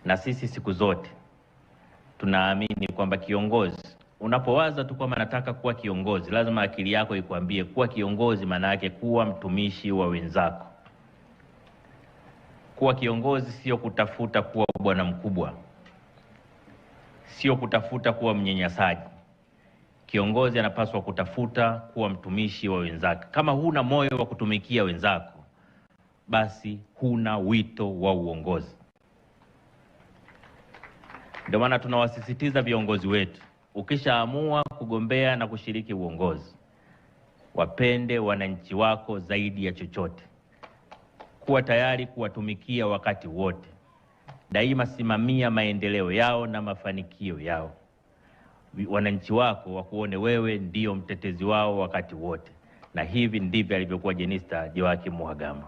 Na sisi siku zote tunaamini kwamba kiongozi, unapowaza tu kwamba nataka kuwa kiongozi, lazima akili yako ikwambie kuwa kiongozi maana yake kuwa mtumishi wa wenzako. Kuwa kiongozi sio kutafuta kuwa bwana mkubwa, sio kutafuta kuwa mnyanyasaji. Kiongozi anapaswa kutafuta kuwa mtumishi wa wenzake. Kama huna moyo wa kutumikia wenzako, basi huna wito wa uongozi. Ndio maana tunawasisitiza viongozi wetu, ukishaamua kugombea na kushiriki uongozi, wapende wananchi wako zaidi ya chochote. Kuwa tayari kuwatumikia wakati wote. Daima simamia maendeleo yao na mafanikio yao. Wananchi wako wakuone wewe ndio mtetezi wao wakati wote. Na hivi ndivyo alivyokuwa Jenista Joakim Mhagama.